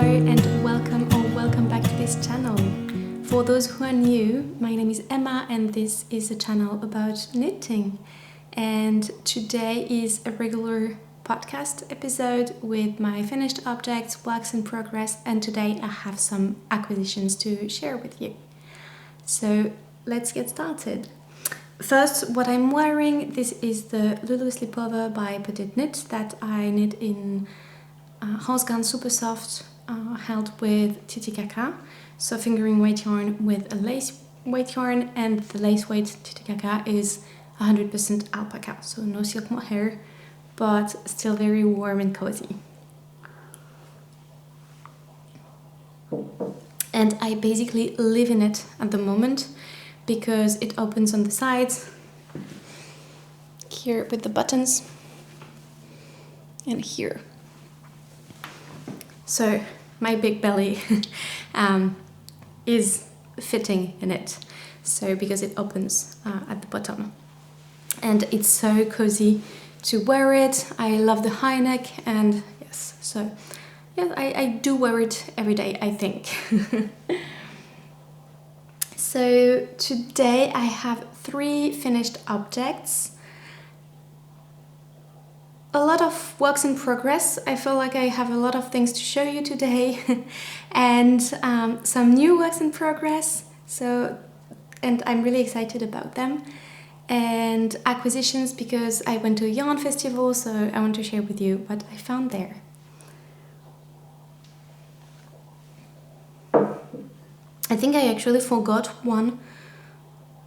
and welcome back to this channel. For those who are new, my name is Emma and this is a channel about knitting. And today is a regular podcast episode with my finished objects, works in progress, and today I have some acquisitions to share with you. So let's get started. First, what I'm wearing, this is the Slipover by Petiteknit that I knit in horsegarn super soft, held with Petiteknit, so fingering weight yarn with a lace weight yarn, and the lace weight Petiteknit is 100% alpaca, so no silk mohair, but still very warm and cozy. And I basically live in it at the moment because it opens on the sides here with the buttons and here. So my big belly is fitting in it, so because it opens at the bottom. And it's so cozy to wear it. I love the high neck, and yes, so yeah, I do wear it every day, I think. So today I have 3 finished objects. A lot of works in progress. I feel like I have a lot of things to show you today and some new works in progress. And I'm really excited about them. And acquisitions because I went to a yarn festival, so I want to share with you what I found there. I think I actually forgot one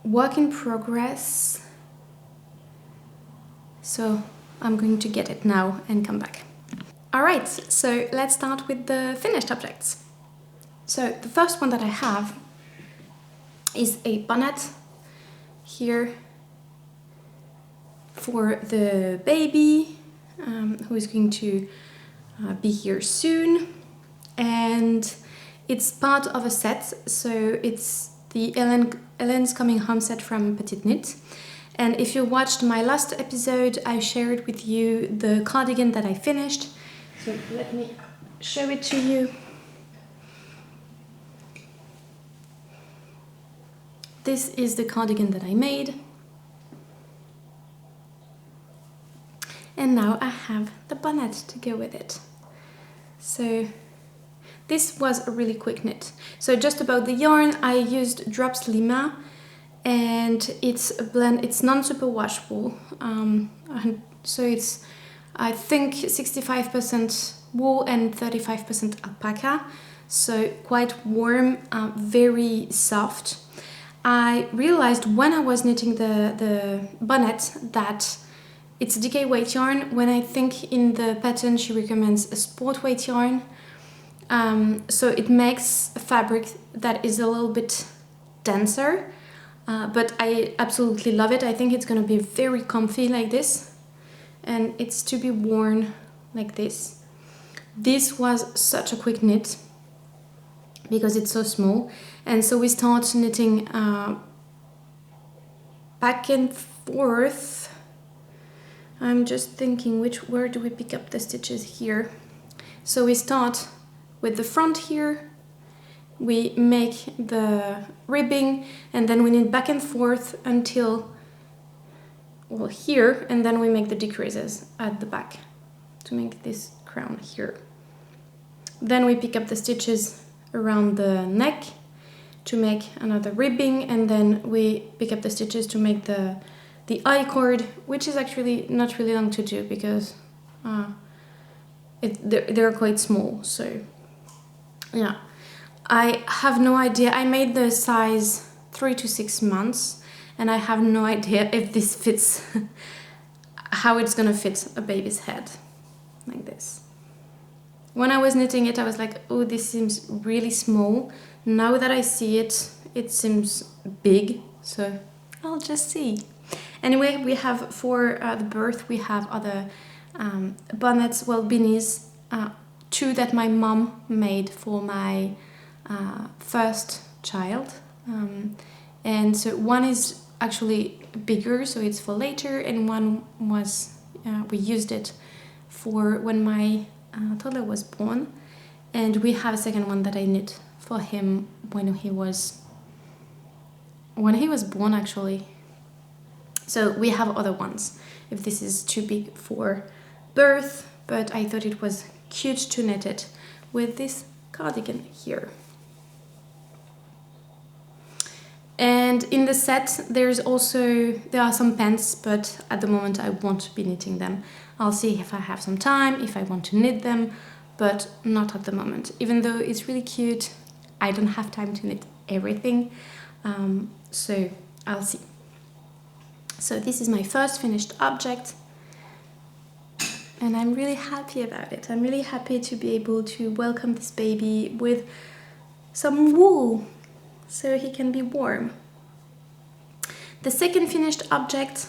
work in progress. So I'm going to get it now and come back. Alright, so let's start with the finished objects. So the first one that I have is a bonnet here for the baby who is going to be here soon. And it's part of a set, so it's the Ellen's Coming Home set from Petiteknit. And if you watched my last episode, I shared with you the cardigan that I finished. So let me show it to you. This is the cardigan that I made. And now I have the bonnet to go with it. So this was a really quick knit. So just about the yarn, I used Drops Lima. And it's a blend, it's non-superwash wool, so it's, I think, 65% wool and 35% alpaca, so quite warm, very soft. I realized when I was knitting the bonnet that it's a DK weight yarn, when I think in the pattern she recommends a sport weight yarn, so it makes a fabric that is a little bit denser. But I absolutely love it. I think it's going to be very comfy like this, and it's to be worn like this. This was such a quick knit because it's so small, and so we start knitting back and forth. I'm just thinking where do we pick up the stitches here. So we start with the front here. We make the ribbing and then we knit back and forth until, well, here, and then we make the decreases at the back to make this crown here. Then we pick up the stitches around the neck to make another ribbing, and then we pick up the stitches to make the eye cord, which is actually not really long to do because they're quite small, so yeah. I have no idea. I made the size 3 to 6 months and I have no idea if this fits, how it's gonna fit a baby's head, like this. When I was knitting it, I was like, oh, this seems really small. Now that I see it, it seems big, so I'll just see. Anyway, we have for the birth, we have other bonnets, well, beanies, 2 that my mom made for my first child, and so one is actually bigger, so it's for later, and one was we used it for when my toddler was born, And we have a second one that I knit for him when he was born, actually. So we have other ones if this is too big for birth, but I thought it was cute to knit it with this cardigan here. And in the set there are some pants, but at the moment I won't be knitting them. I'll see if I have some time, if I want to knit them, but not at the moment. Even though it's really cute, I don't have time to knit everything, so I'll see. So this is my first finished object, and I'm really happy about it. I'm really happy to be able to welcome this baby with some wool so he can be warm. The second finished object,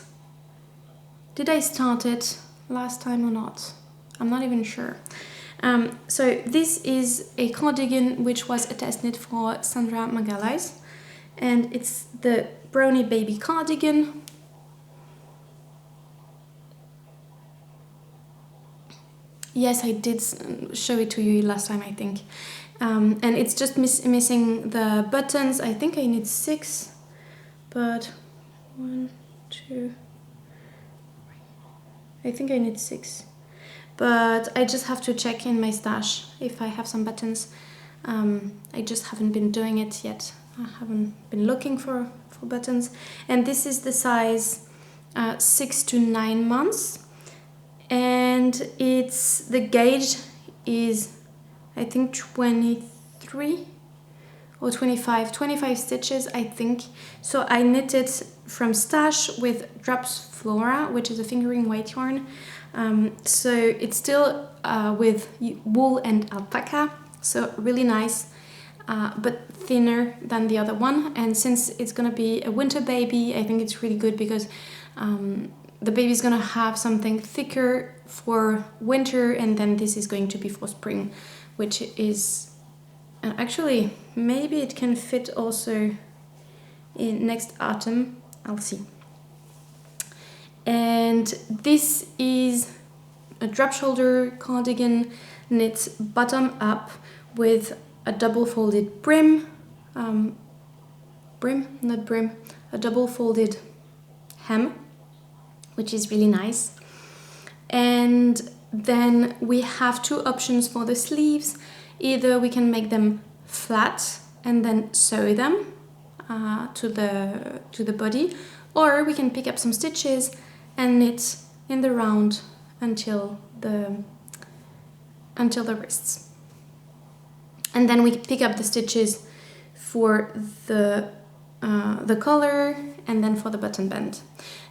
did I start it last time or not? I'm not even sure. So this is a cardigan which was a test knit for Sandra Maghalaes, and it's the Brownie baby cardigan. Yes, I did show it to you last time, I think. And it's just missing the buttons. I think I need 6, but 1, 2, I think I need 6. But I just have to check in my stash if I have some buttons. I just haven't been doing it yet. I haven't been looking for buttons. And this is the size 6 to 9 months. And the gauge is, I think, 23 or 25 stitches, I think. So I knitted from stash with Drops Flora, which is a fingering weight yarn. So it's still with wool and alpaca, so really nice, but thinner than the other one. And since it's gonna be a winter baby, I think it's really good because the baby's gonna have something thicker for winter, and then this is going to be for spring, which is actually maybe it can fit also in next autumn. I'll see. And this is a drop shoulder cardigan knit bottom up with a double folded brim, a double folded hem, which is really nice. And then we have 2 options for the sleeves. Either we can make them flat and then sew them to the body, or we can pick up some stitches and knit in the round until the wrists. And then we pick up the stitches for the collar and then for the button band.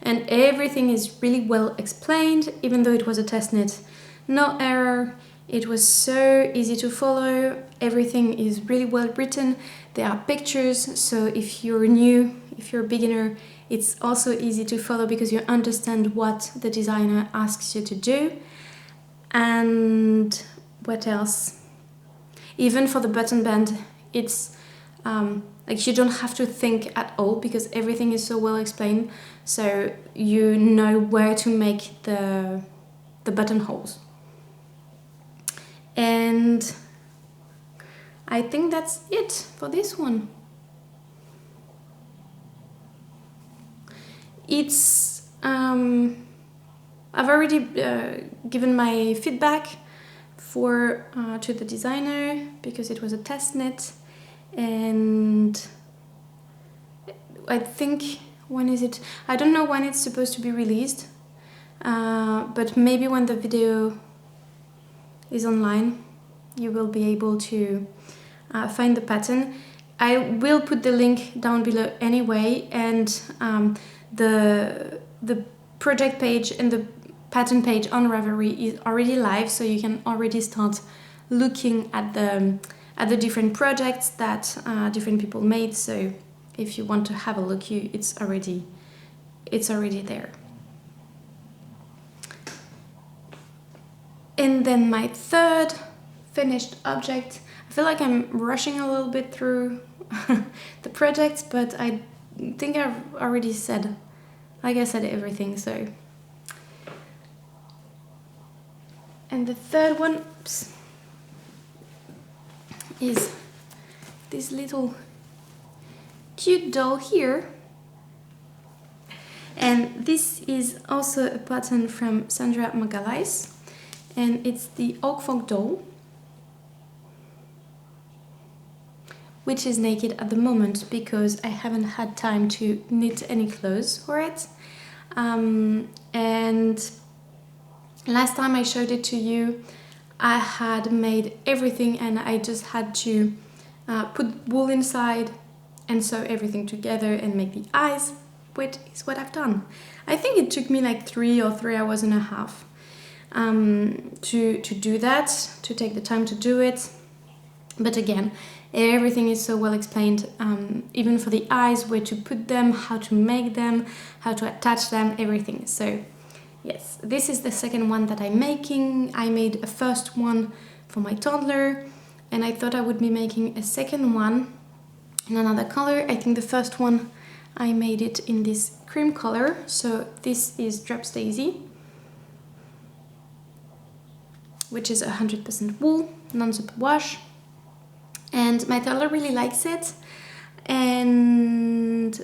And everything is really well explained, even though it was a test knit. No error. It was so easy to follow. Everything is really well written. There are pictures, so if you're new, if you're a beginner, it's also easy to follow because you understand what the designer asks you to do. And what else? Even for the button band, it's like you don't have to think at all because everything is so well explained, so you know where to make the buttonholes. And I think that's it for this one. It's I've already given my feedback to the designer because it was a test knit, and I think when is it? I don't know when it's supposed to be released, but maybe when the video is online, you will be able to find the pattern. I will put the link down below anyway, and the project page and the pattern page on Ravelry is already live, so you can already start looking at the different projects that different people made. So if you want to have a look, it's already there. And then my third finished object, I feel like I'm rushing a little bit through the projects, but I think I've already said, like I said, everything. So, and the third one, is this little cute doll here. And this is also a pattern from Sandra Maghalaes, and it's the Oak Folk doll, which is naked at the moment because I haven't had time to knit any clothes for it. And last time I showed it to you, I had made everything and I just had to put wool inside and sew everything together and make the eyes, which is what I've done. I think it took me like 3 or 3 hours and a half to do that, to take the time to do it. But again, everything is so well explained, even for the eyes, where to put them, how to make them, how to attach them, everything. So yes, this is the second one that I'm making. I made a first one for my toddler, and I thought I would be making a second one in another color. I think the first one I made it in this cream color, so this is Drops Daisy, which is 100% wool, non-superwash, and my toddler really likes it, and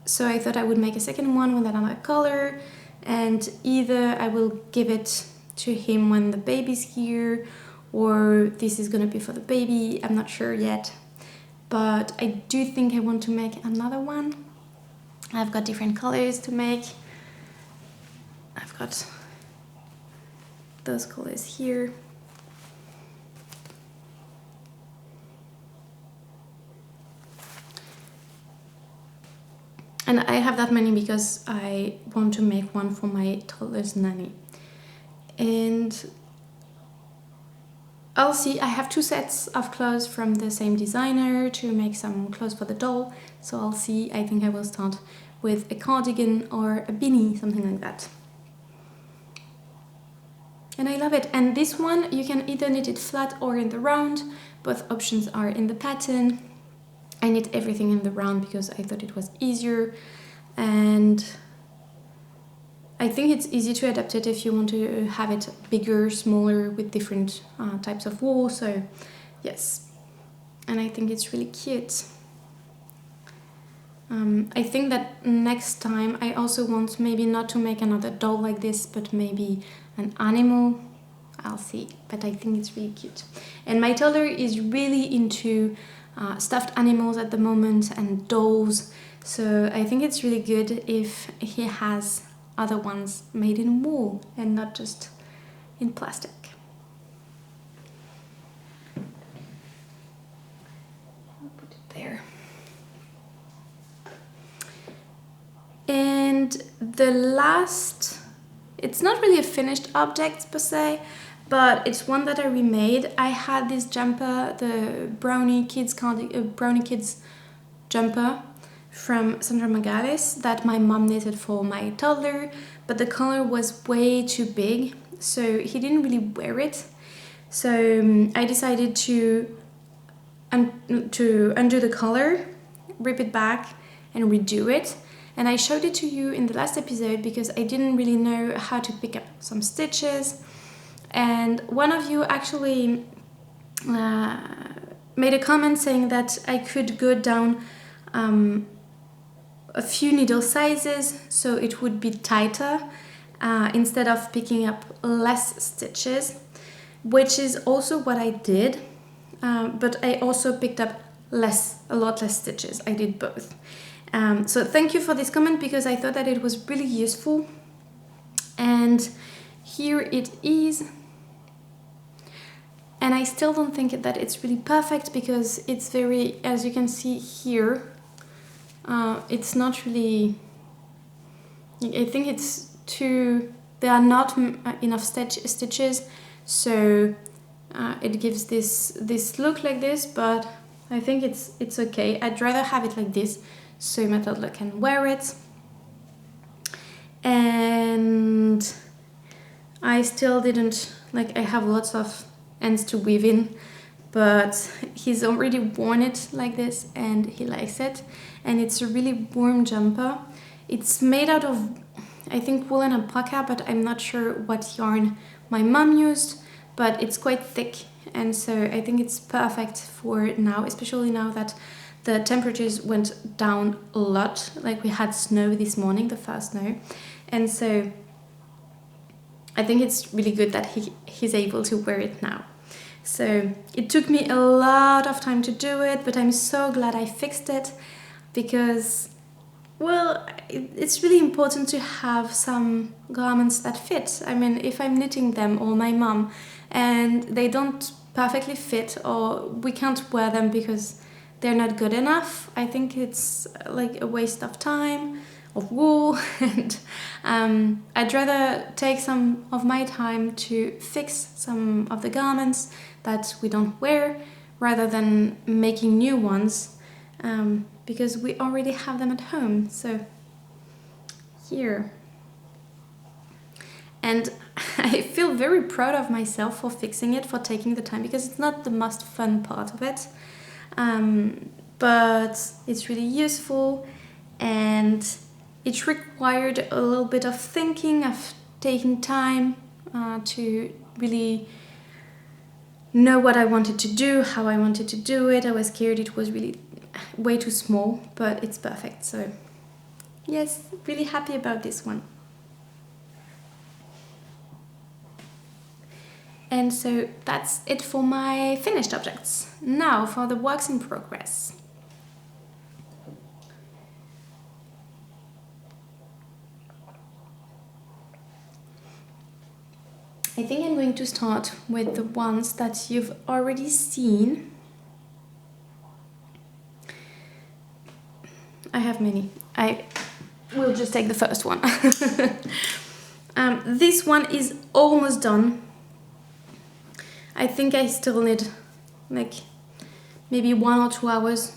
so I thought I would make a second one with another color, and either I will give it to him when the baby's here, or this is gonna be for the baby, I'm not sure yet, but I do think I want to make another one. I've got different colors to make. I've got those colors here. And I have that many because I want to make one for my toddler's nanny. And I'll see, I have 2 sets of clothes from the same designer to make some clothes for the doll. So I'll see, I think I will start with a cardigan or a beanie, something like that. And I love it. And this one, you can either knit it flat or in the round. Both options are in the pattern. I knit everything in the round because I thought it was easier. And I think it's easy to adapt it if you want to have it bigger, smaller, with different types of wool. So yes, and I think it's really cute. I think that next time I also want maybe not to make another doll like this, but maybe an animal. I'll see, but I think it's really cute. And my toddler is really into stuffed animals at the moment and dolls. So I think it's really good if he has other ones made in wool and not just in plastic. I'll put it there. And the last, it's not really a finished object per se, but it's one that I remade. I had this jumper, the Brownie Kids jumper from Sandra Maghalaes that my mom knitted for my toddler, but the color was way too big, so he didn't really wear it. So I decided to undo the color, rip it back, and redo it. And I showed it to you in the last episode because I didn't really know how to pick up some stitches. And one of you actually made a comment saying that I could go down a few needle sizes so it would be tighter instead of picking up less stitches, which is also what I did, but I also picked up a lot less stitches. I did both. So thank you for this comment because I thought that it was really useful. And here it is. And I still don't think that it's really perfect because it's very, as you can see here, it's not really, I think it's too, there are not enough stitches, so it gives this look like this, but I think it's okay. I'd rather have it like this so my toddler can wear it. And I still didn't, I have lots of ends to weave in, but he's already worn it like this and he likes it. And it's a really warm jumper. It's made out of, I think, wool and alpaca, but I'm not sure what yarn my mom used, but it's quite thick and so I think it's perfect for now, especially now that the temperatures went down a lot. Like we had snow this morning, the first snow, and so I think it's really good that he's able to wear it now. So it took me a lot of time to do it, but I'm so glad I fixed it, because, well, it's really important to have some garments that fit. I mean, if I'm knitting them, or my mom, and they don't perfectly fit, or we can't wear them because they're not good enough, I think it's like a waste of time, of wool, and I'd rather take some of my time to fix some of the garments that we don't wear, rather than making new ones, because we already have them at home. So here. And I feel very proud of myself for fixing it, for taking the time, because it's not the most fun part of it, but it's really useful, and it required a little bit of thinking, of taking time to really know what I wanted to do, how I wanted to do it. I was scared it was really way too small, but it's perfect. So yes, really happy about this one. And so that's it for my finished objects. Now for the works in progress. I think I'm going to start with the ones that you've already seen. I have many. I will just take the first one. This one is almost done. I think I still need like maybe 1 or 2 hours,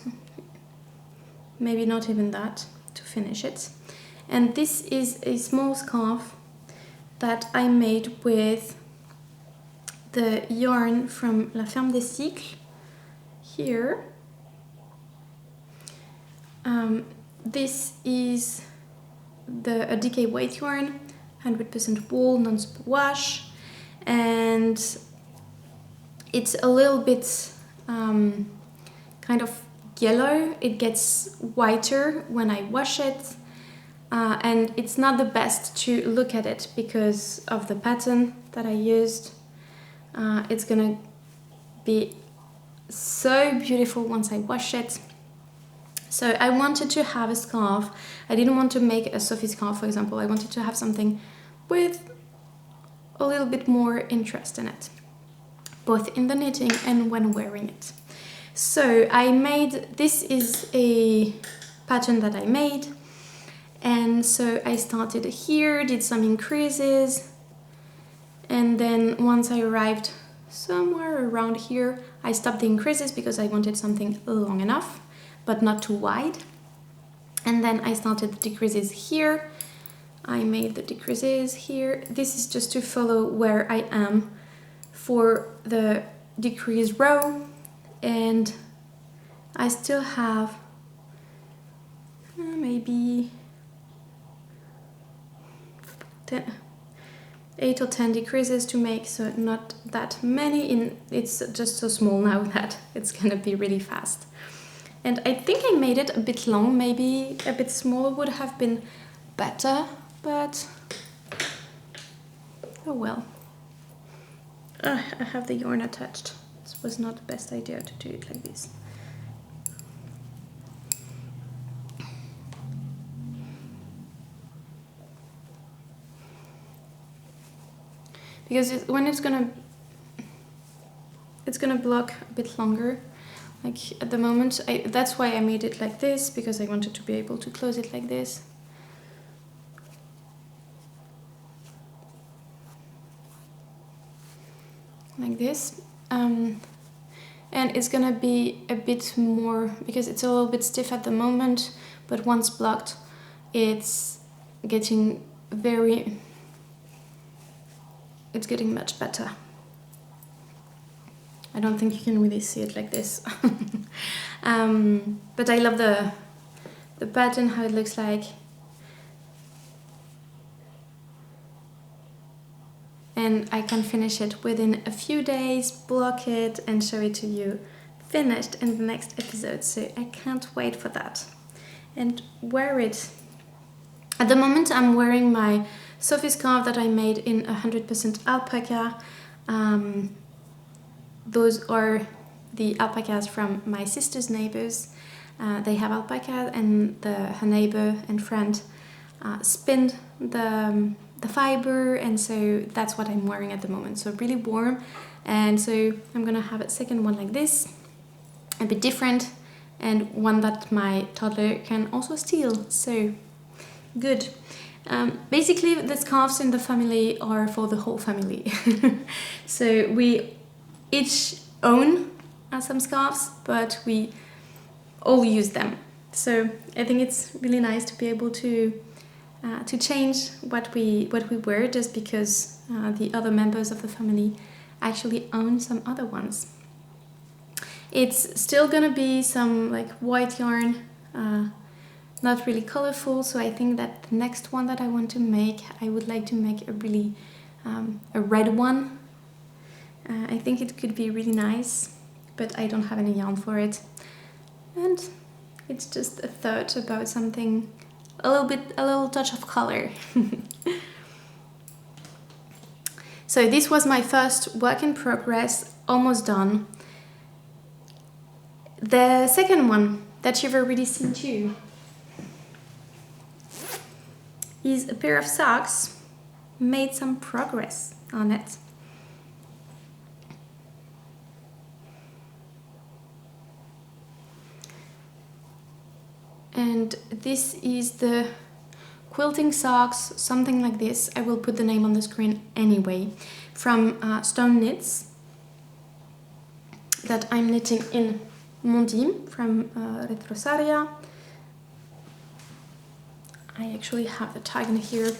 maybe not even that, to finish it. And this is a small scarf that I made with the yarn from La Ferme des Cycles here. This is a DK weight yarn, 100% wool, non-superwash, and it's a little bit kind of yellow. It gets whiter when I wash it, and it's not the best to look at it because of the pattern that I used. It's gonna be so beautiful once I wash it. So I wanted to have a scarf. I didn't want to make a Sophie scarf, for example. I wanted to have something with a little bit more interest in it, both in the knitting and when wearing it. So this is a pattern that I made, and so I started here, did some increases, and then once I arrived somewhere around here, I stopped the increases because I wanted something long enough but not too wide. And then I started the decreases here. I made the decreases here. This is just to follow where I am for the decrease row, and I still have maybe 8 or 10 decreases to make, so not that many. It's just so small now that it's gonna be really fast. And I think I made it a bit long, maybe a bit smaller would have been better, but oh well. I have the yarn attached. This was not the best idea to do it like this. Because when it's gonna block a bit longer. Like at the moment, that's why I made it like this, because I wanted to be able to close it like this. Like this. And it's gonna be a bit more, because it's a little bit stiff at the moment, but once blocked, it's getting much better. I don't think you can really see it like this. But I love the pattern, how it looks like. And and I can finish it within a few days, block it and show it to you finished in the next episode. So I can't wait for that and wear it. At the moment I'm wearing my Sophie scarf that I made in 100% alpaca. Those are the alpacas from my sister's neighbors. They have alpaca, and her neighbor and friend spinned the fiber, and so that's what I'm wearing at the moment. So really warm, and so I'm gonna have a second one like this, a bit different, and one that my toddler can also steal. So good. Basically, the scarves in the family are for the whole family. So we each own some scarves, but we all use them. So I think it's really nice to be able to change what we wear, just because the other members of the family actually own some other ones. It's still gonna be some like white yarn, not really colorful. So I think that the next one that I want to make, I would like to make a really a red one. I think it could be really nice, but I don't have any yarn for it. And it's just a thought about something a little touch of color. So this was my first work in progress, almost done. The second one that you've already seen too is a pair of socks. Made some progress on it. And this is the quilting socks, something like this. I will put the name on the screen anyway, from Sandnes, that I'm knitting in Mondim from Retrosaria. I actually have the tag in here.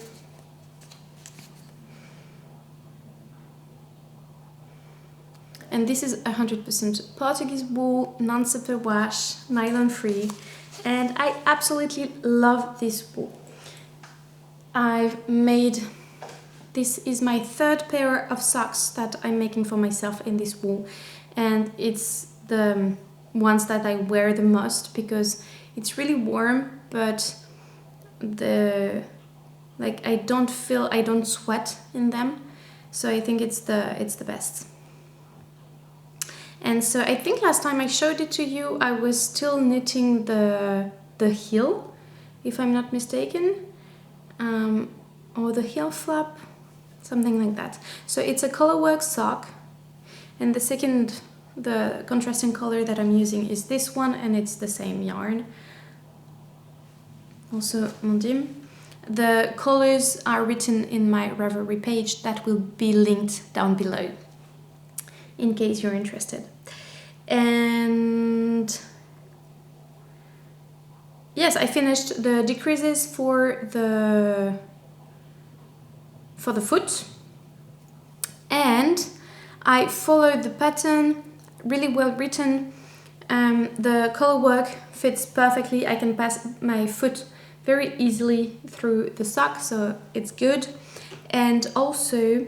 And this is 100% Portuguese wool, non-superwash, nylon free. And I absolutely love this wool. This is my third pair of socks that I'm making for myself in this wool. And it's the ones that I wear the most because it's really warm, but I don't sweat in them. So I think it's the best. And so I think last time I showed it to you, I was still knitting the heel, if I'm not mistaken, or the heel flap, something like that. So it's a colorwork sock, and the contrasting color that I'm using is this one, and it's the same yarn. Also Mondim. The colors are written in my Ravelry page that will be linked down below, in case you're interested. And yes, I finished the decreases for the foot, and I followed the pattern, really well written. The color work fits perfectly. I can pass my foot very easily through the sock, so it's good. And also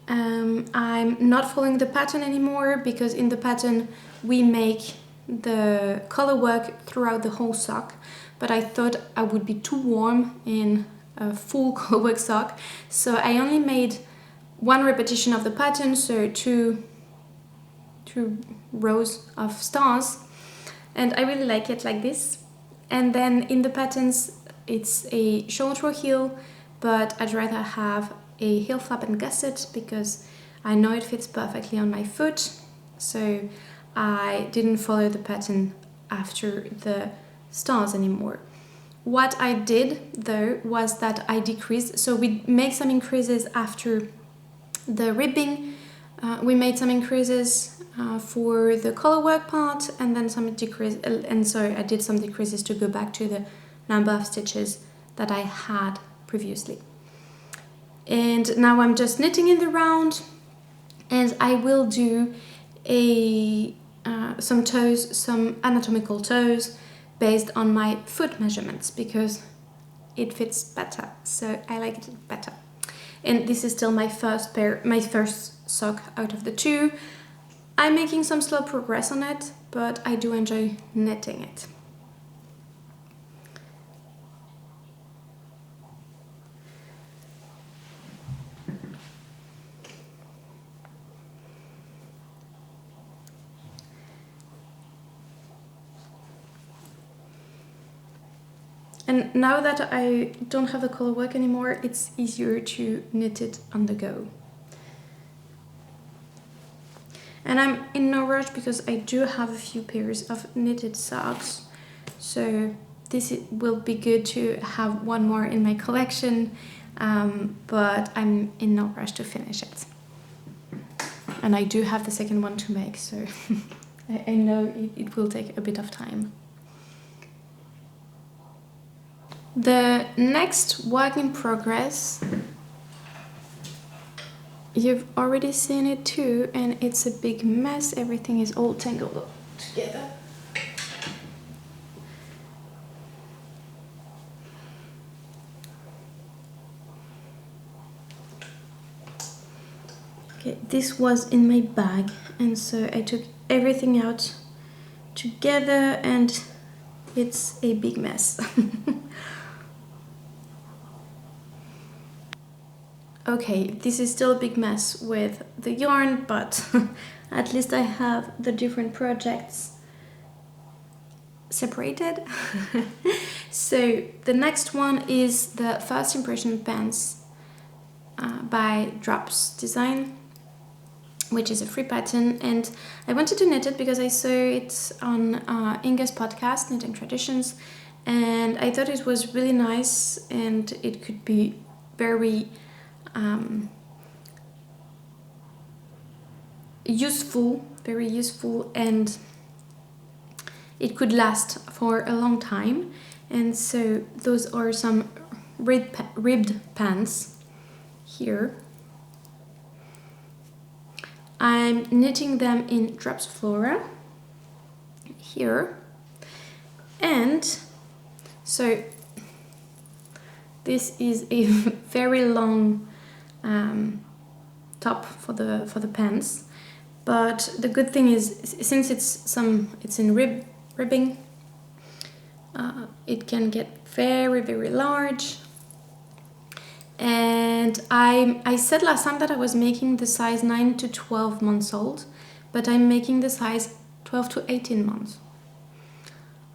I'm not following the pattern anymore, because in the pattern we make the color work throughout the whole sock, but I thought I would be too warm in a full color work sock, so I only made one repetition of the pattern, so two rows of stars, and I really like it like this. And then in the patterns it's a shoulder heel, but I'd rather have a heel flap and gusset because I know it fits perfectly on my foot, so I didn't follow the pattern after the stars anymore. What I did though was that I decreased, so we make some increases after the ribbing, we made some increases for the color work part, and then some decrease, and so I did some decreases to go back to the number of stitches that I had previously. And now I'm just knitting in the round, and I will do some toes, some anatomical toes based on my foot measurements because it fits better, so I like it better. and this is still my first sock out of the two. I'm making some slow progress on it, but I do enjoy knitting it. And now that I don't have the color work anymore, it's easier to knit it on the go. And I'm in no rush because I do have a few pairs of knitted socks. So this will be good to have one more in my collection, but I'm in no rush to finish it. And I do have the second one to make, so I know it will take a bit of time. The next work in progress, you've already seen it too, and it's a big mess. Everything is all tangled up together. Okay, this was in my bag, and so I took everything out together, and it's a big mess. Okay, this is still a big mess with the yarn, but at least I have the different projects separated. So the next one is the First Impression Pants by Drops Design, which is a free pattern, and I wanted to knit it because I saw it on Inge's podcast, Knitting Traditions, and I thought it was really nice and it could be very very useful, and it could last for a long time. And so those are some ribbed pants here. I'm knitting them in Drops Flora here, and so this is a very long top for the pants, but the good thing is, since it's in ribbing, it can get very, very large. And I said last time that I was making the size 9 to 12 months old, but I'm making the size 12 to 18 months.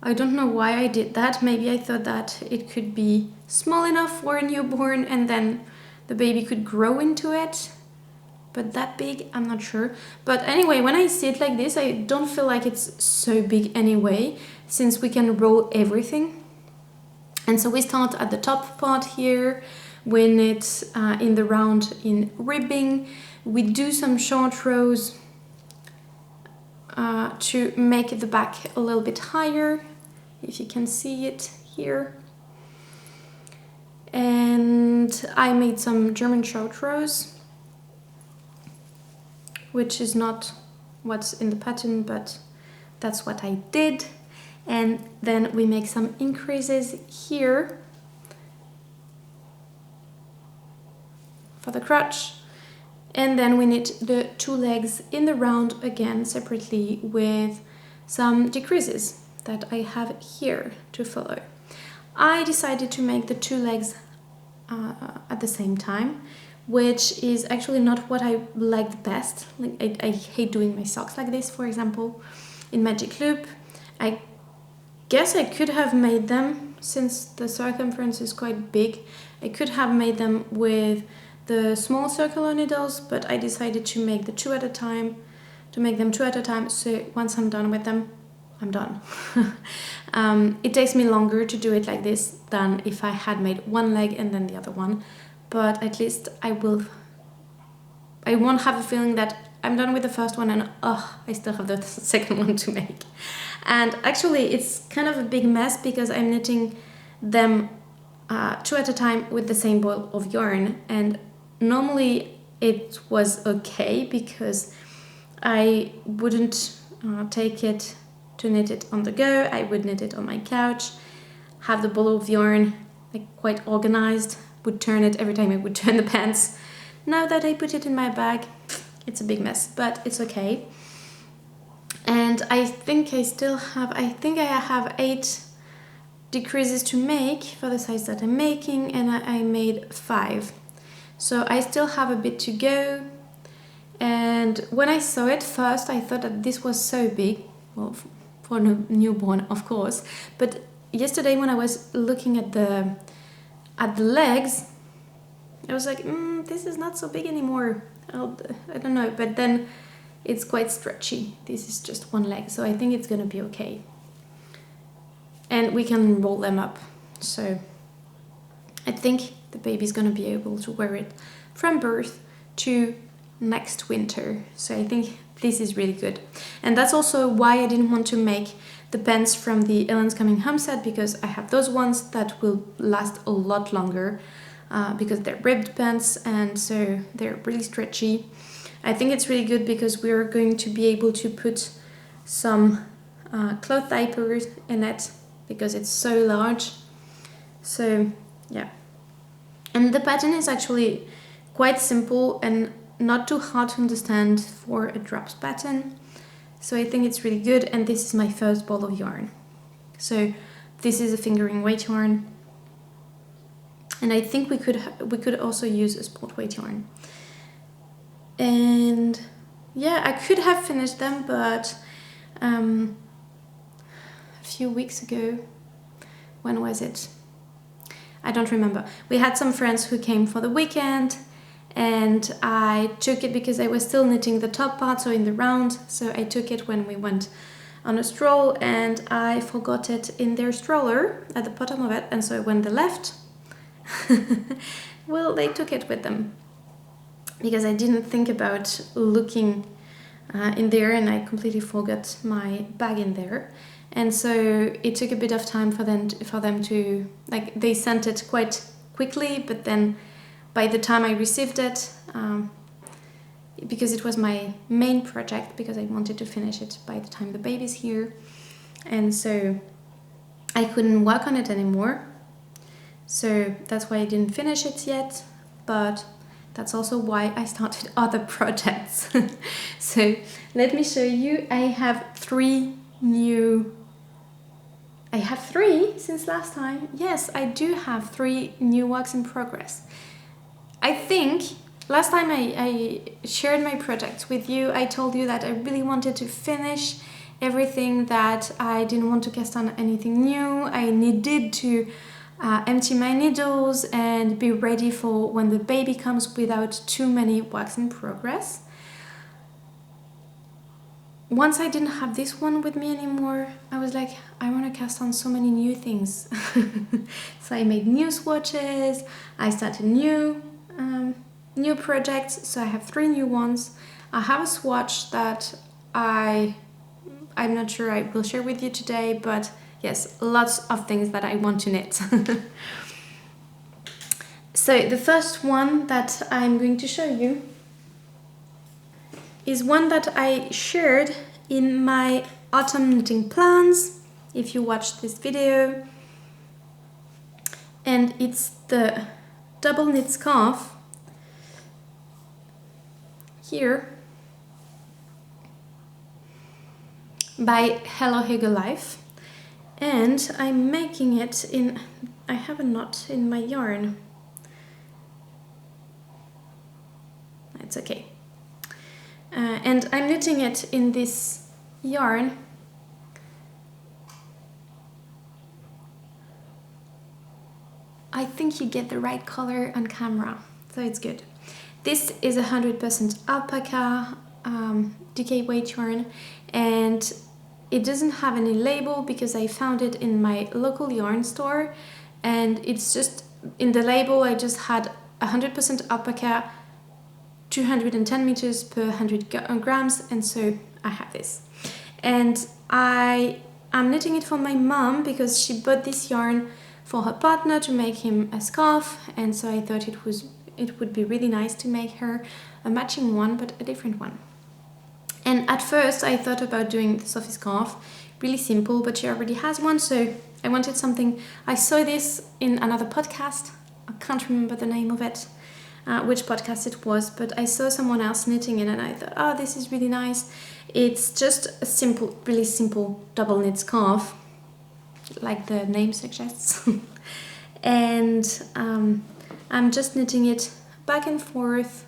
I don't know why I did that. Maybe I thought that it could be small enough for a newborn and then the baby could grow into it. But that big, I'm not sure. But anyway, when I see it like this, I don't feel like it's so big anyway, since we can roll everything. And so we start at the top part here, we knit in the round in ribbing. We do some short rows to make the back a little bit higher, if you can see it here. And I made some German short rows, which is not what's in the pattern, but that's what I did. And then we make some increases here for the crotch, and then we knit the two legs in the round again separately with some decreases that I have here to follow. I decided to make the two legs at the same time, which is actually not what I like the best. Like I hate doing my socks like this, for example, in Magic Loop. I guess I could have made them, since the circumference is quite big, I could have made them with the small circular needles, but I decided to make them two at a time, so once I'm done with them, I'm done. It takes me longer to do it like this than if I had made one leg and then the other one, but at least I won't have a feeling that I'm done with the first one and I still have the second one to make. And actually it's kind of a big mess because I'm knitting them two at a time with the same ball of yarn, and normally it was okay because I wouldn't take it to knit it on the go. I would knit it on my couch, have the ball of yarn like quite organized, would turn it every time I would turn the pants. Now that I put it in my bag, it's a big mess, but it's okay. And I think I have 8 decreases to make for the size that I'm making, and I made 5. So I still have a bit to go. And when I saw it first, I thought that this was so big. Well, for a newborn, of course. But yesterday when I was looking at the legs, I was like, this is not so big anymore. I don't know. But then it's quite stretchy. This is just one leg, so I think it's gonna be okay. And we can roll them up. So I think the baby's gonna be able to wear it from birth to next winter. So I think this is really good. And that's also why I didn't want to make the pants from the Ellen's Coming Home set, because I have those ones that will last a lot longer because they're ribbed pants, and so they're really stretchy. I think it's really good because we're going to be able to put some cloth diapers in it because it's so large. So yeah. And the pattern is actually quite simple and not too hard to understand for a Drops pattern. So I think it's really good, and this is my first ball of yarn. So this is a fingering weight yarn, and I think we could also use a sport weight yarn. And yeah, I could have finished them, but a few weeks ago, when was it? I don't remember. We had some friends who came for the weekend, and I took it because I was still knitting the top part, so in the round. So I took it when we went on a stroll, and I forgot it in their stroller at the bottom of it. And so when they left, well, they took it with them because I didn't think about looking in there, and I completely forgot my bag in there. And so it took a bit of time for them to like, they sent it quite quickly, but then by the time I received it, because it was my main project, because I wanted to finish it by the time the baby's here, and so I couldn't work on it anymore. So that's why I didn't finish it yet, but that's also why I started other projects. So let me show you. I have 3 since last time. Yes, I do have 3 new works in progress. I think last time I shared my projects with you, I told you that I really wanted to finish everything, that I didn't want to cast on anything new. I needed to empty my needles and be ready for when the baby comes without too many works in progress. Once I didn't have this one with me anymore, I was like, I want to cast on so many new things. So I made new swatches, I started new projects, so I have 3 new ones. I have a swatch that I'm not sure I will share with you today, but yes, lots of things that I want to knit. So the first one that I'm going to show you is one that I shared in my autumn knitting plans, if you watched this video, and it's the double knit scarf here by HYGGE, and I'm making it in, I have a knot in my yarn, it's okay, and I'm knitting it in this yarn I think you get the right color on camera, so it's good. This is 100% alpaca DK weight yarn, and it doesn't have any label because I found it in my local yarn store, and it's just in the label I just had 100% alpaca, 210 meters per 100 grams, and so I have this. And I am knitting it for my mom because she bought this yarn for her partner to make him a scarf, and so I thought it would be really nice to make her a matching one, but a different one. And at first I thought about doing the Sophie scarf, really simple, but she already has one, so I wanted something. I saw this in another podcast, a can't remember the name of it, which podcast it was, but I saw someone else knitting it and I thought, oh, this is really nice. It's just a simple, really simple double knit scarf, like the name suggests. And I'm just knitting it back and forth,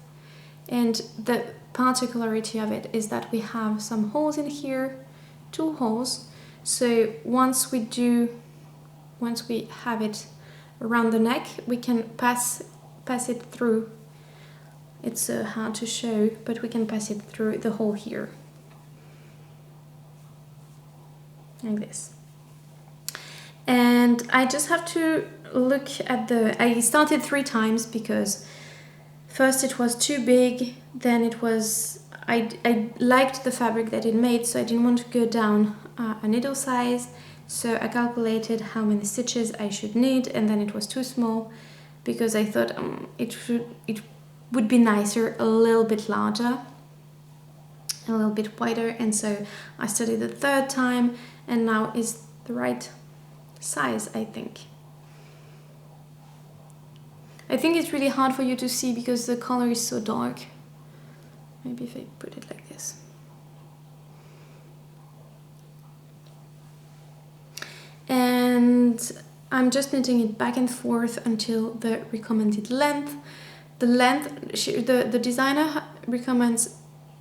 and the particularity of it is that we have some holes in here, 2 holes. So once we have it around the neck, we can pass it through. It's hard to show, but we can pass it through the hole here, like this. And I just have to look at I started 3 times because first it was too big, then it was, I liked the fabric that it made, so I didn't want to go down a needle size, so I calculated how many stitches I should need, and then it was too small because I thought it would be nicer a little bit larger, a little bit wider, and so I studied the 3rd time, and now is the right size, I think. I think it's really hard for you to see because the color is so dark. Maybe if I put it like this. And I'm just knitting it back and forth until the recommended length. The designer recommends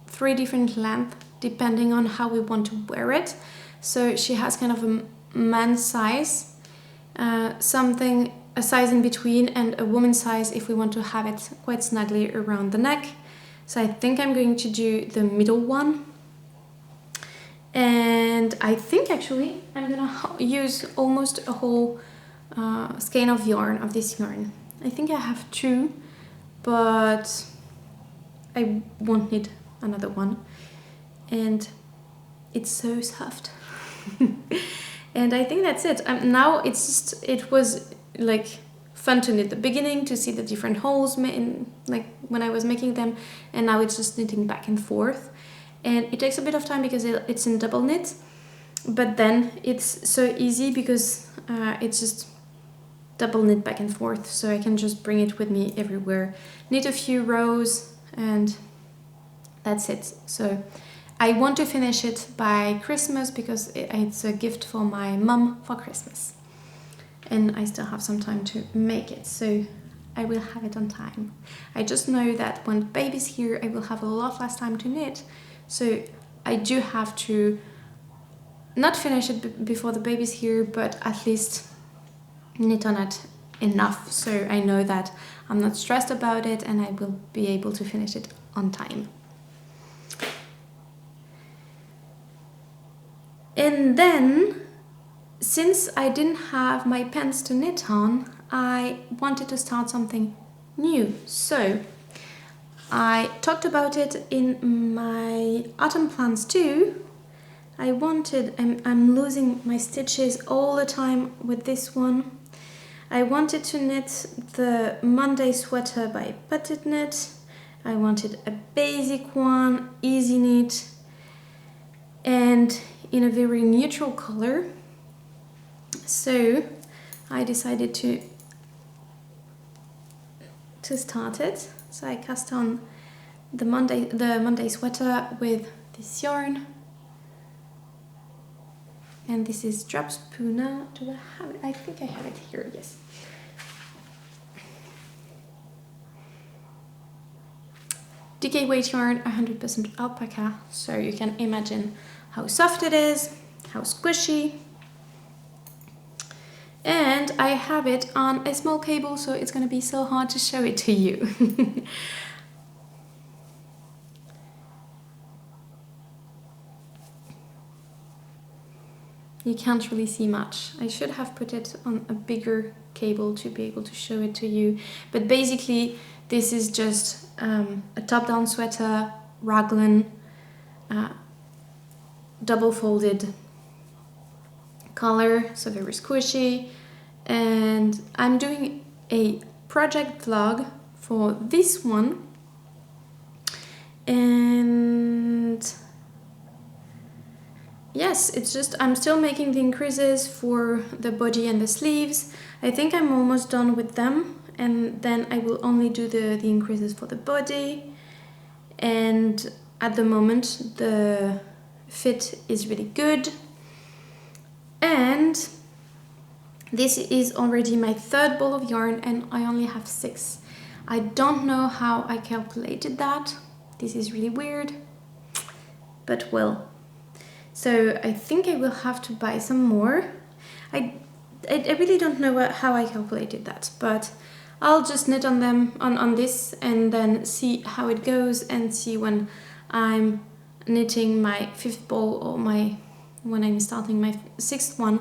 3 different lengths depending on how we want to wear it. So she has kind of a man's size, a size in between, and a woman's size if we want to have it quite snugly around the neck. So I think I'm going to do the middle one. And I think actually I'm gonna use almost a whole skein of yarn, of this yarn. I think I have 2, but I won't need another one. And it's so soft. And I think that's it. Now it was like fun to knit the beginning, to see the different holes like when I was making them, and now it's just knitting back and forth. And it takes a bit of time because it's in double knit, but then it's so easy because it's just double knit back and forth, so I can just bring it with me everywhere, knit a few rows, and that's it. So I want to finish it by Christmas because it's a gift for my mum for Christmas. And I still have some time to make it, so I will have it on time. I just know that when the baby's here, I will have a lot less time to knit, so I do have to not finish it before the baby's here, but at least knit on it enough so I know that I'm not stressed about it and I will be able to finish it on time. And then, since I didn't have my pants to knit on, I wanted to start something new. So I talked about it in my autumn plans too. I'm losing my stitches all the time with this one. I wanted to knit the Monday sweater by Petiteknit. I wanted a basic one, easy knit, and in a very neutral color. So I decided to start it. So I cast on the Monday sweater with this yarn. And this is Drops Puna. Do I have it? I think I have it here, yes. DK weight yarn, 100% alpaca. So you can imagine how soft it is, how squishy. And I have it on a small cable, so it's going to be so hard to show it to you. You can't really see much. I should have put it on a bigger cable to be able to show it to you. But basically, this is just a top-down sweater, raglan, double-folded collar, so very squishy. And I'm doing a project vlog for this one. And yes, it's just, I'm still making the increases for the body and the sleeves. I think I'm almost done with them, and then I will only do the increases for the body. And at the moment the fit is really good. And this is already my third ball of yarn, and I only have 6. I don't know how I calculated that. This is really weird, but well. So I think I will have to buy some more. I really don't know how I calculated that, but I'll just knit on them on this and then see how it goes, and see when I'm knitting my 5th ball or when I'm starting my 6th one,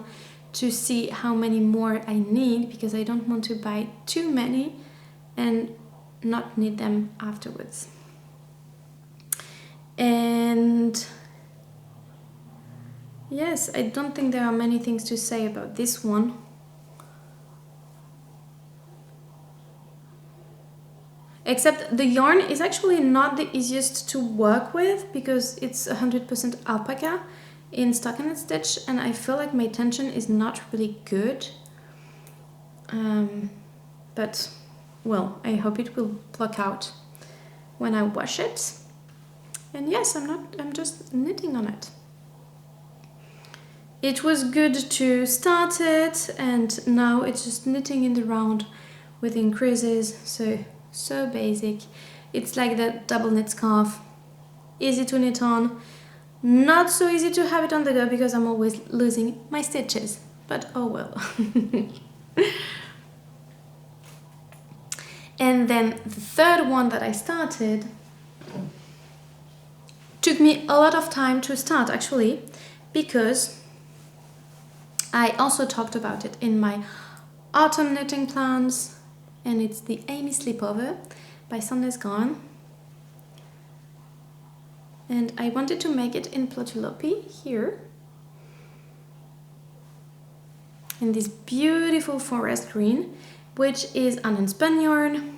to see how many more I need, because I don't want to buy too many and not knit them afterwards. And yes, I don't think there are many things to say about this one. Except the yarn is actually not the easiest to work with, because it's 100% alpaca in stockinette stitch, and I feel like my tension is not really good. But well, I hope it will block out when I wash it. And yes, I'm just knitting on it. It was good to start it, and now it's just knitting in the round with increases. So basic. It's like that double knit scarf. Easy to knit on. Not so easy to have it on the go, because I'm always losing my stitches. But oh well. And then the third one that I started took me a lot of time to start, actually, because I also talked about it in my autumn knitting plans, and it's the Amy Slipover by Sandnes. And I wanted to make it in Plotulopi here, in this beautiful forest green, which is an unspun yarn.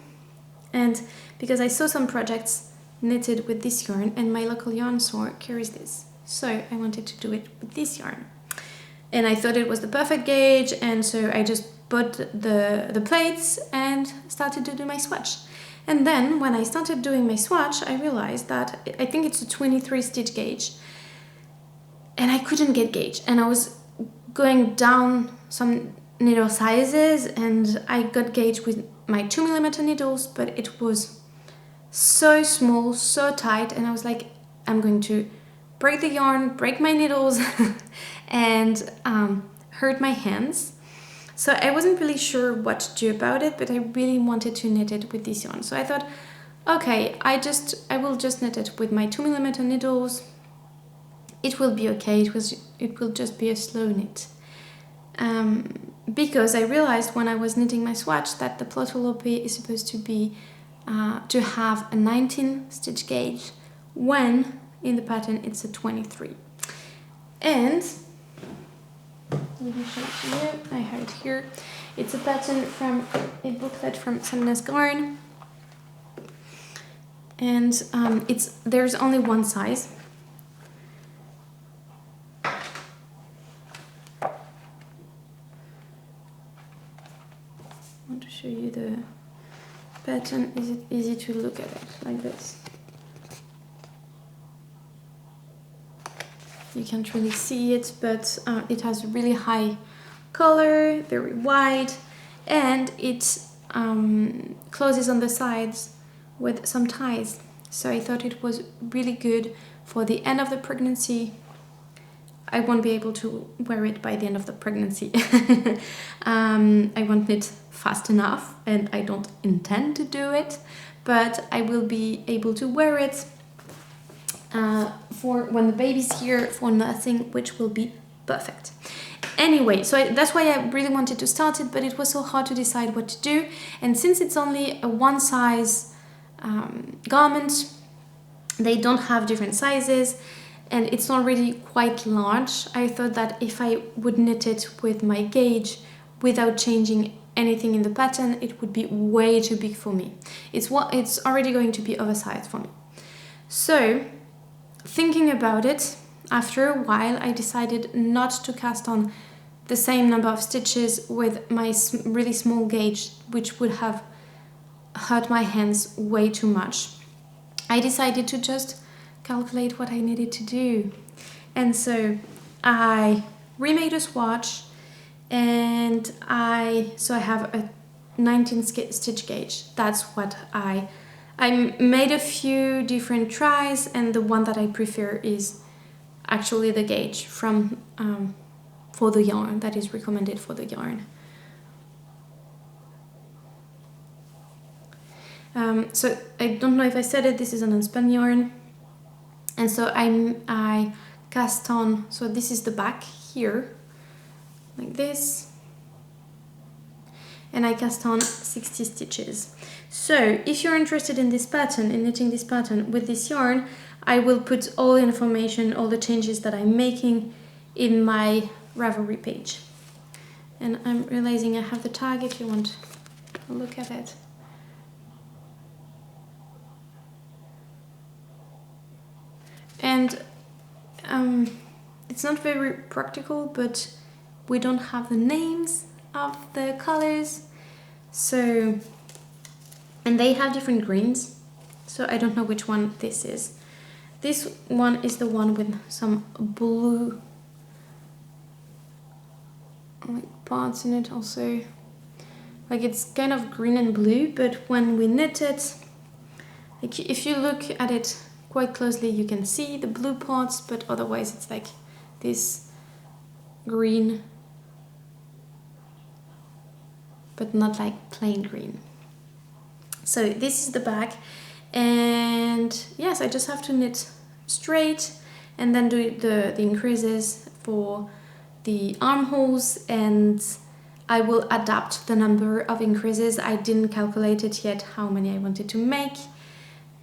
And because I saw some projects knitted with this yarn, and my local yarn store carries this, so I wanted to do it with this yarn. And I thought it was the perfect gauge, and so I just bought the plates and started to do my swatch. And then when I started doing my swatch, I realized that I think it's a 23 stitch gauge, and I couldn't get gauge, and I was going down some needle sizes, and I got gauge with my 2mm needles, but it was so small, so tight, and I was like, I'm going to break the yarn, break my needles, and hurt my hands. So I wasn't really sure what to do about it, but I really wanted to knit it with this yarn. So I thought, okay, I will just knit it with my 2mm needles. It will be okay. It will just be a slow knit. Because I realized when I was knitting my swatch that the Plotulopi is supposed to be to have a 19 stitch gauge, when in the pattern it's a 23. And let me show it to you. I have it here. It's a pattern from a booklet from Sandnes. And there's only one size. I want to show you the pattern. Is it easy to look at it like this? You can't really see it, but it has really high color, very wide, and it closes on the sides with some ties. So I thought it was really good for the end of the pregnancy. I won't be able to wear it by the end of the pregnancy. I won't knit fast enough, and I don't intend to do it, but I will be able to wear it for when the baby's here for nursing, which will be perfect. Anyway, so that's why I really wanted to start it, but it was so hard to decide what to do. And since it's only a one size garment, they don't have different sizes, and it's already quite large. I thought that if I would knit it with my gauge without changing anything in the pattern, it would be way too big for me. It's already going to be oversized for me. So thinking about it, after a while I decided not to cast on the same number of stitches with my really small gauge, which would have hurt my hands way too much. I decided to just calculate what I needed to do. And so I remade a swatch, and I have a 19 stitch gauge. That's what I made a few different tries, and the one that I prefer is actually the gauge from for the yarn that is recommended for the yarn. So I don't know if I said it, this is an unspun yarn, and so I cast on, so this is the back here, like this, and I cast on 60 stitches. So if you're interested in this pattern, in knitting this pattern with this yarn, I will put all the information, all the changes that I'm making in my Ravelry page. And I'm realizing I have the tag if you want to look at it. And it's not very practical, but we don't have the names of the colors. So, and they have different greens, so I don't know which one this is. This one is the one with some blue parts in it also. Like it's kind of green and blue, but when we knit it, like if you look at it quite closely, you can see the blue parts, but otherwise it's like this green, but not like plain green. So this is the back, and yes, I just have to knit straight and then do the increases for the armholes, and I will adapt the number of increases. I didn't calculate it yet how many I wanted to make,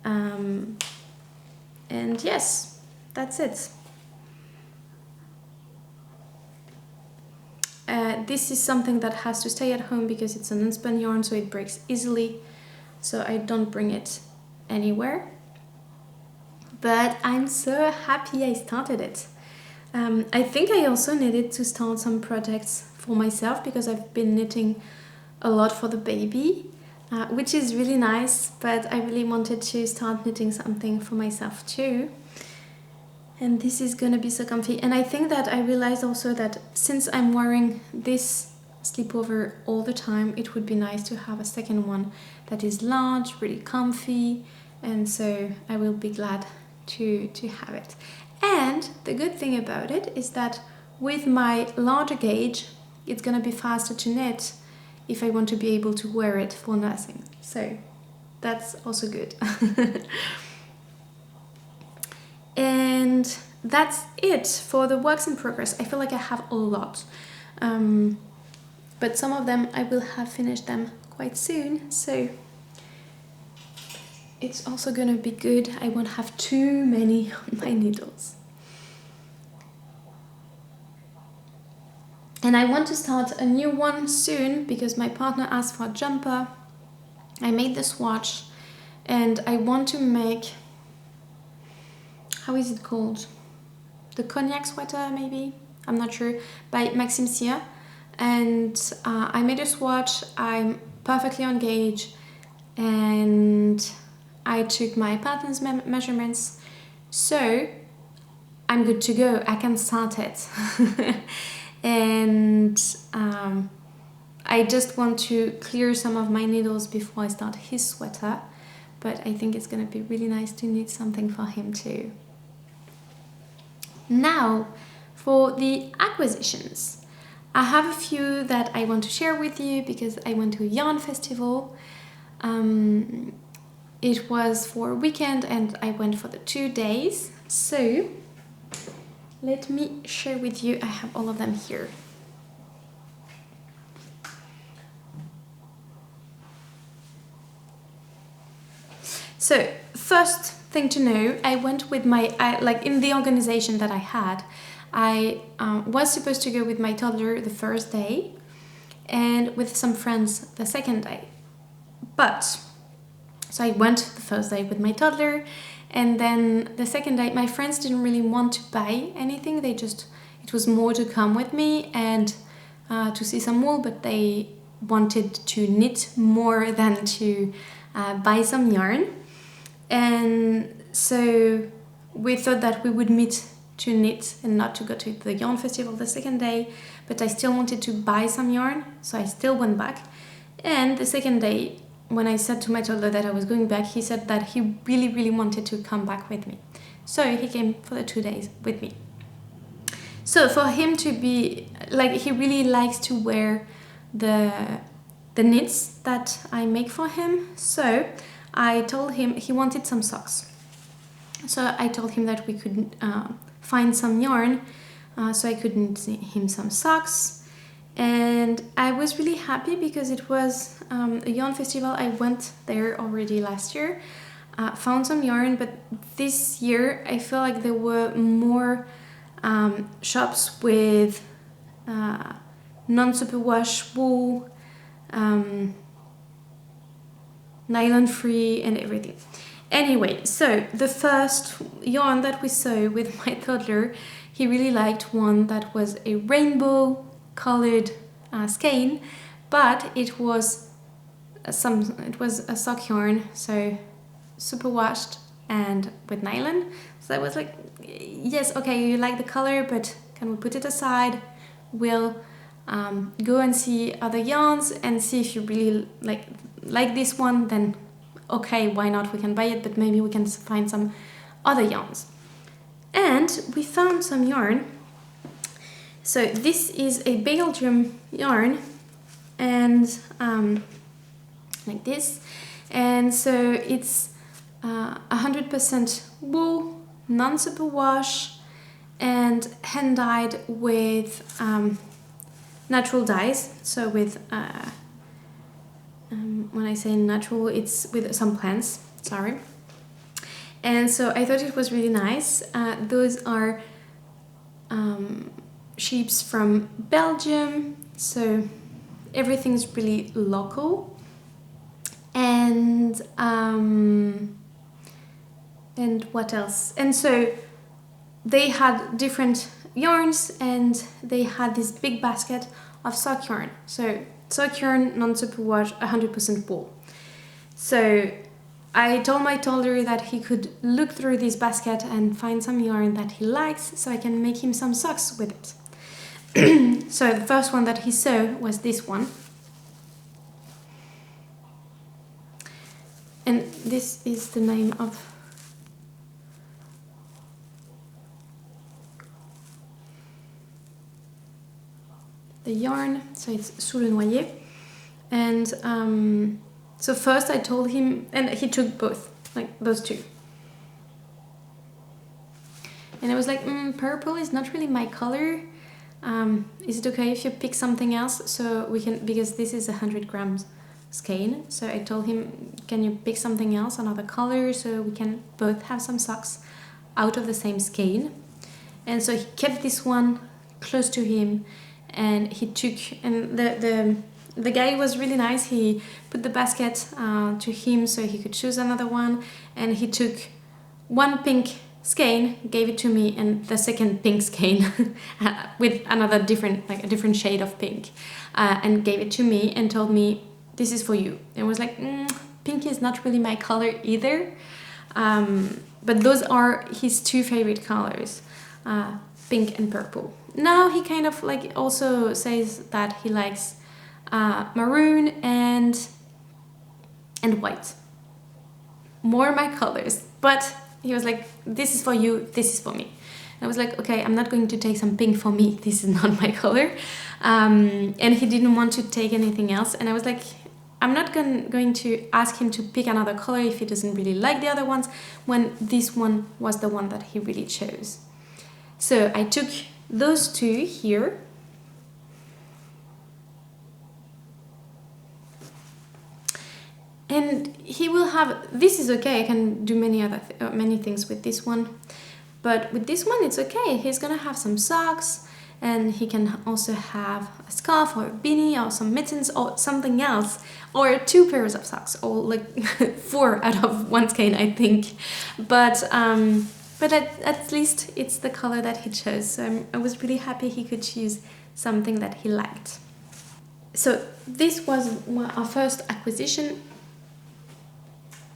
and yes, that's it. This is something that has to stay at home because it's an unspun yarn, so it breaks easily, so I don't bring it anywhere. But I'm so happy I started it. I think I also needed to start some projects for myself because I've been knitting a lot for the baby, which is really nice, but I really wanted to start knitting something for myself too. And this is gonna be so comfy. And I think that I realized also that since I'm wearing this Slipover all the time, it would be nice to have a second one that is large, really comfy, and so I will be glad to have it. And the good thing about it is that with my larger gauge, it's gonna be faster to knit if I want to be able to wear it for nursing. So that's also good. And that's it for the works in progress. I feel like I have a lot, but some of them I will have finished them quite soon, so it's also gonna be good. I won't have too many on my needles. And I want to start a new one soon because my partner asked for a jumper. I made the swatch, and I want to make, how is it called? The cognac sweater, maybe? I'm not sure, by Maxim. And I made a swatch, I'm perfectly on gauge, and I took my pattern's measurements, so I'm good to go. I can start it. And I just want to clear some of my needles before I start his sweater, but I think it's gonna be really nice to knit something for him too. Now, for the acquisitions. I have a few that I want to share with you because I went to a yarn festival. It was for a weekend and I went for the 2 days. So, let me share with you. I have all of them here. So, first thing to know, I went with my, like in the organization that I had, I was supposed to go with my toddler the first day and with some friends the second day. But, so I went the first day with my toddler, and then the second day my friends didn't really want to buy anything. They just, it was more to come with me, and to see some wool, but they wanted to knit more than to buy some yarn. And so we thought that we would meet to knit and not to go to the yarn festival the second day, but I still wanted to buy some yarn, so I still went back. And the second day, when I said to my toddler that I was going back, he said that he really, really wanted to come back with me. So he came for the 2 days with me. So for him to be, like, he really likes to wear the knits that I make for him. So I told him he wanted some socks. So I told him that we could find some yarn, so I could knit him some socks. And I was really happy because it was a yarn festival. I went there already last year, found some yarn, but this year I feel like there were more shops with non-superwash wool, nylon free and everything. Anyway, so the first yarn that we saw with my toddler, he really liked one that was a rainbow colored skein, but it was a sock yarn, so super washed and with nylon. So I was like, yes, okay, you like the color, but can we put it aside? We'll go and see other yarns and see if you really like this one, then okay, why not, we can buy it, but maybe we can find some other yarns. And we found some yarn. So this is a Belgium yarn, and like this, and so it's 100% wool, non-superwash, and hand dyed with natural dyes. So with when I say natural, it's with some plants, sorry. And so I thought it was really nice. Those are sheeps from Belgium, so everything's really local. And what else? And so they had different yarns, and they had this big basket of sock yarn. So sock yarn, non-superwash, 100% wool. So I told my toddler that he could look through this basket and find some yarn that he likes, so I can make him some socks with it. So the first one that he saw was this one. And this is the name of the yarn, so it's Sous le Noyer. And so first I told him, and he took both, like those two. And I was like, purple is not really my color. Is it okay if you pick something else? So we can, because this is 100 grams skein. So I told him, can you pick something else, another color, so we can both have some socks out of the same skein. And so he kept this one close to him, and he took, and the guy was really nice. He put the basket to him so he could choose another one, and he took one pink skein, gave it to me, and the second pink skein with another different, like a different shade of pink, and gave it to me and told me, this is for you. And I was like, pink is not really my color either, but those are his two favorite colors, pink and purple. Now he kind of like also says that he likes maroon and white, more my colors, but he was like, this is for you, this is for me. And I was like, okay, I'm not going to take some pink for me, this is not my color. And he didn't want to take anything else, and I was like, I'm not going to ask him to pick another color if he doesn't really like the other ones, when this one was the one that he really chose. So I took those two here, and he will have, this is okay, I can do many things with this one, but with this one it's okay. He's gonna have some socks, and he can also have a scarf or a beanie or some mittens or something else, or 2 pairs of socks, or like 4 out of one skein, I think. But But at least it's the color that he chose. So I was really happy he could choose something that he liked. So this was our first acquisition.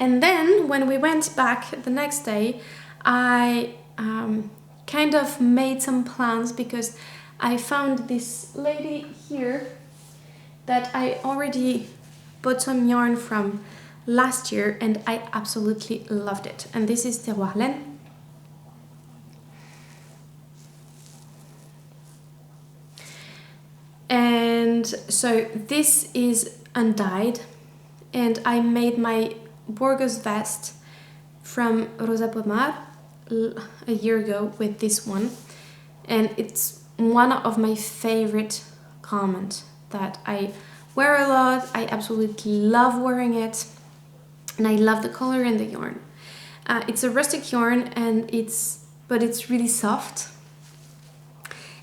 And then when we went back the next day, I kind of made some plans because I found this lady here that I already bought some yarn from last year and I absolutely loved it. And this is Terroir Laine. And so this is undyed, and I made my Burgos vest from Rosa Pomar a year ago with this one, and it's one of my favorite garments that I wear a lot. I absolutely love wearing it, and I love the color and the yarn. It's a rustic yarn, and it's really soft.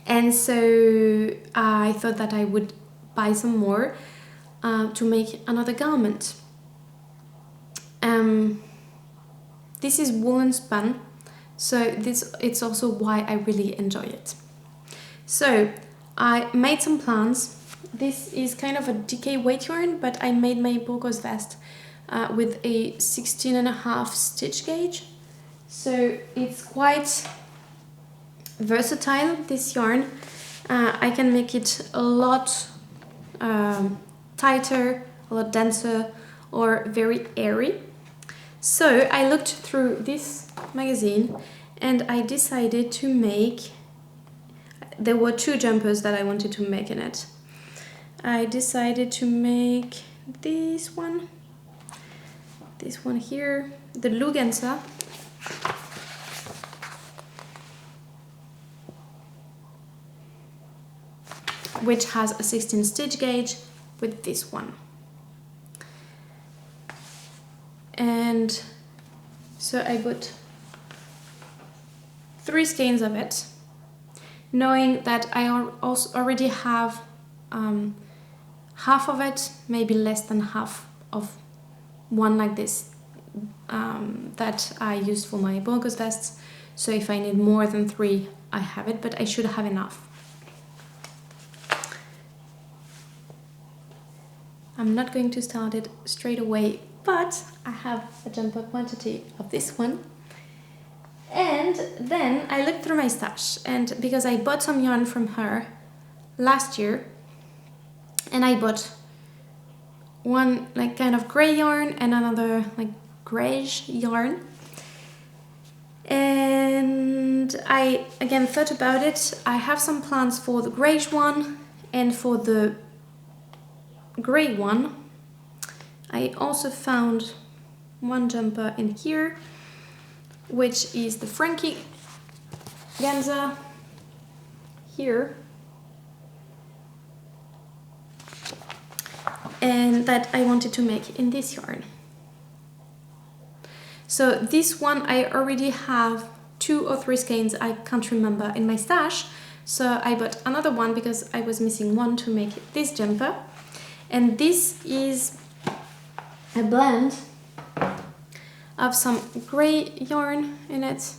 And so I thought that I would buy some more to make another garment. This is woolen spun, so it's also why I really enjoy it. So I made some plans. This is kind of a DK weight yarn, but I made my Burgos vest with a 16.5 stitch gauge. So it's quite versatile, this yarn. I can make it a lot tighter, a lot denser, or very airy. So I looked through this magazine and I decided to make, there were two jumpers that I wanted to make in it. I decided to make this one here, the Luganza, which has a 16 stitch gauge, with this one. And so I bought 3 skeins of it, knowing that I also already have half of it, maybe less than half of one like this that I used for my Burgos vests. So if I need more than 3, I have it, but I should have enough. I'm not going to start it straight away, but I have a jumper quantity of this one. And then I looked through my stash, and because I bought some yarn from her last year, and I bought one like kind of grey yarn and another like greyish yarn. And I again thought about it. I have some plans for the greyish one and for the grey one. I also found one jumper in here, which is the Frankie Ganza here, and that I wanted to make in this yarn. So this one I already have 2 or 3 skeins, I can't remember, in my stash. So I bought another one because I was missing one to make this jumper. And this is a blend of some grey yarn in it,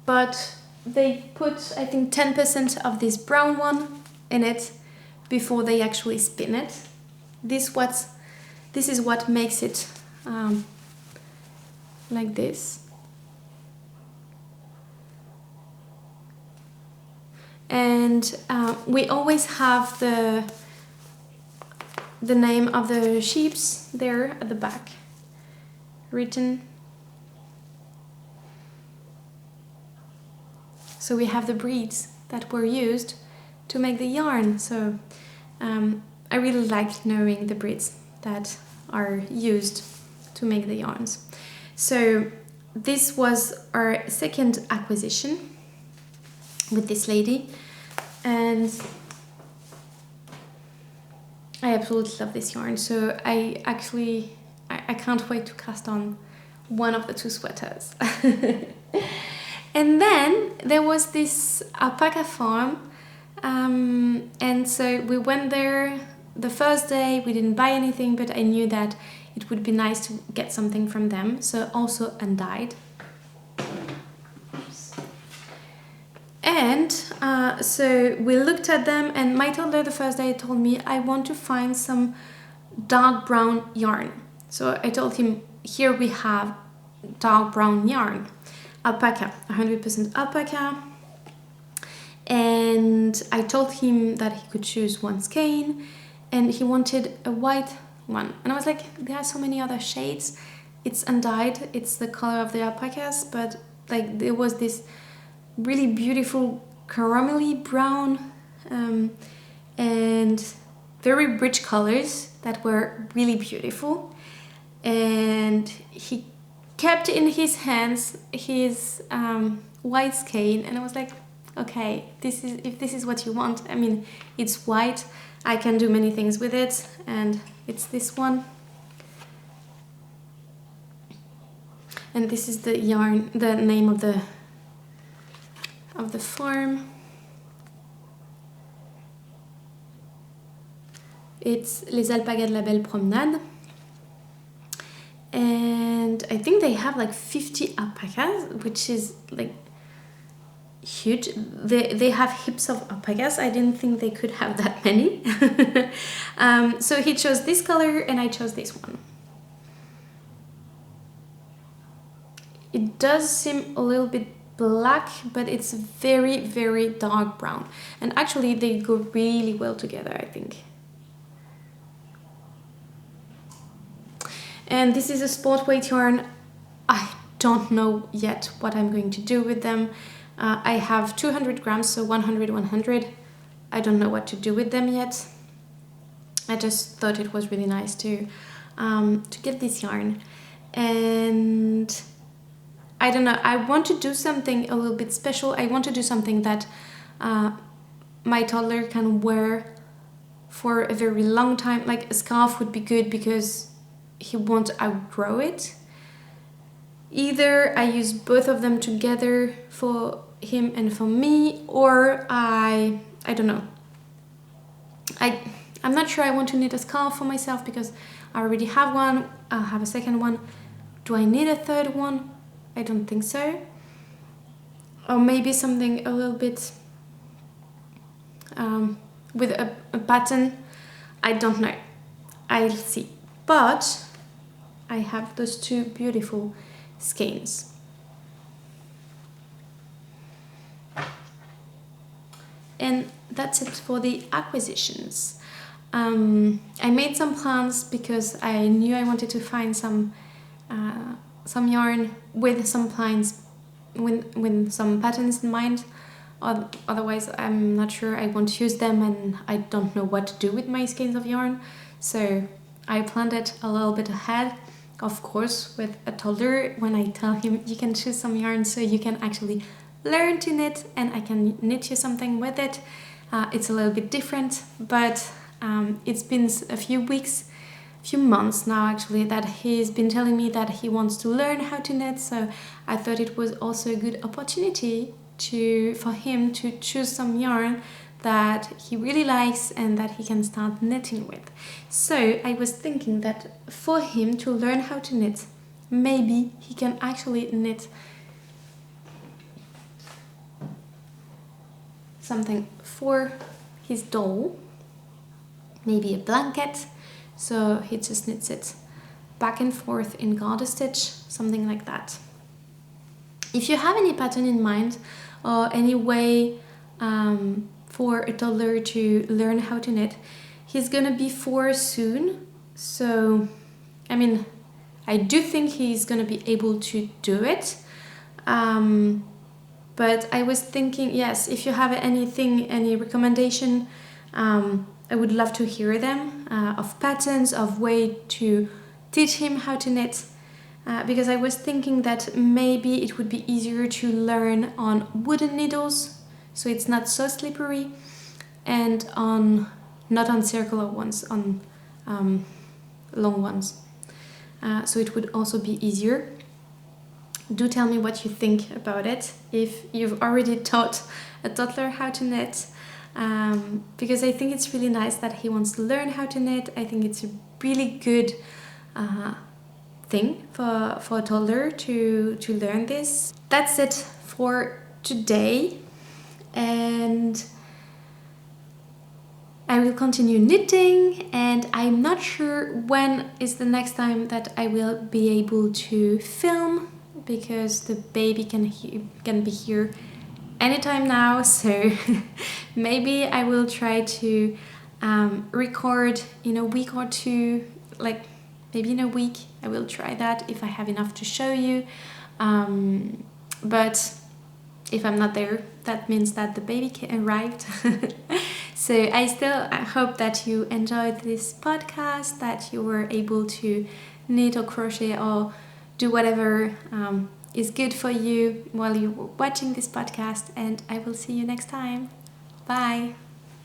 but they put, I think, 10% of this brown one in it before they actually spin it. This is what makes it like this. And we always have the name of the sheeps there at the back written. So we have the breeds that were used to make the yarn. So I really like knowing the breeds that are used to make the yarns. So this was our second acquisition with this lady, and I absolutely love this yarn. So I can't wait to cast on one of the 2 sweaters. And then there was this alpaca farm, and so we went there the first day. We didn't buy anything, but I knew that it would be nice to get something from them, so also undyed. And so we looked at them, and my toddler the first day told me, I want to find some dark brown yarn. So I told him, here we have dark brown yarn, alpaca, 100% alpaca. And I told him that he could choose one skein, and he wanted a white one. And I was like, there are so many other shades. It's undyed, it's the color of the alpacas, but like there was this really beautiful caramelly brown and very rich colors that were really beautiful. And he kept in his hands his white skein, and I was like, okay, if this is what you want. I mean, it's white, I can do many things with it, and it's this one. And this is the yarn, the name of the farm. It's Les Alpagas de la Belle Promenade. And I think they have like 50 alpacas, which is like huge. They have heaps of alpacas. I didn't think they could have that many. So he chose this color and I chose this one. It does seem a little bit black, but it's very, very dark brown. And actually they go really well together, I think. And this is a sport weight yarn. I don't know yet what I'm going to do with them. I have 200 grams, so 100. I don't know what to do with them yet. I just thought it was really nice to get this yarn. And I don't know, I want to do something a little bit special. I want to do something that my toddler can wear for a very long time. Like a scarf would be good because he won't outgrow it. Either I use both of them together for him and for me, or I don't know. I'm not sure I want to knit a scarf for myself because I already have one. I'll have a second one. Do I need a third one? I don't think so. Or maybe something a little bit with a pattern. I don't know. I'll see. But I have those two beautiful skeins. And that's it for the acquisitions. I made some plans because I knew I wanted to find some yarn with some plans, with some patterns in mind. Otherwise, I'm not sure I won't use them, and I don't know what to do with my skeins of yarn. So I planned it a little bit ahead. Of course, with a toddler, when I tell him you can choose some yarn so you can actually learn to knit and I can knit you something with it. It's a little bit different, but it's been a few months now actually that he's been telling me that he wants to learn how to knit, so I thought it was also a good opportunity for him to choose some yarn that he really likes and that he can start knitting with. So I was thinking that for him to learn how to knit, maybe he can actually knit something for his doll, maybe a blanket, so he just knits it back and forth in garter stitch, something like that. If you have any pattern in mind or any way for a toddler to learn how to knit, he's gonna be 4 soon, so I mean I do think he's gonna be able to do it, but I was thinking, yes, if you have any recommendation, I would love to hear them, of patterns, of way to teach him how to knit, because I was thinking that maybe it would be easier to learn on wooden needles, so it's not so slippery, and not on circular ones, on long ones. So it would also be easier. Do tell me what you think about it, if you've already taught a toddler how to knit, because I think it's really nice that he wants to learn how to knit. I think it's a really good thing for a toddler to learn this. That's it for today. and I will continue knitting, and I'm not sure when is the next time that I will be able to film, because the baby can be here anytime now, so maybe I will try to record in a week or two, like maybe in a week I will try that if I have enough to show you, but if I'm not there, that means that the baby arrived. So I still hope that you enjoyed this podcast, that you were able to knit or crochet or do whatever is good for you while you're watching this podcast, and I will see you next time. Bye!